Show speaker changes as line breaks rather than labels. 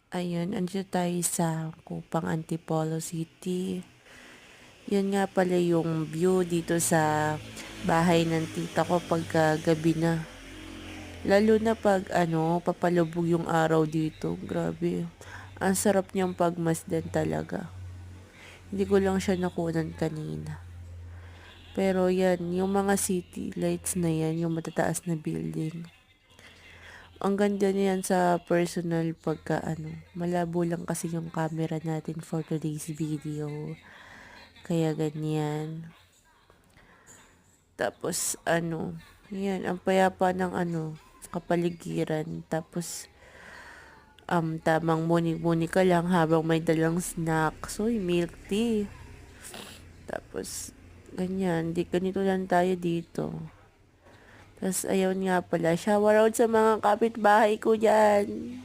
Ayun, andito tayo sa Kupang Antipolo City. Yun nga pala yung view dito sa bahay ng tita ko pagka gabi na. Lalo na pag papalubog yung araw dito. Grabe. Ang sarap niyang pagmasdan talaga. Hindi ko lang siya nakunan kanina. Pero yan, yung mga city lights na yan, yung matataas na building. Ang ganda niyan sa personal pagka malabo lang kasi yung camera natin for today's video. Kaya ganyan. Tapos yan, ang payapa ng kapaligiran. Tapos tamang muni-muni ka lang habang may dalang snacks. Uy, milk tea. Tapos ganyan, di ganito lang tayo dito. Tapos ayun nga pala, shower out sa mga kapitbahay ko dyan.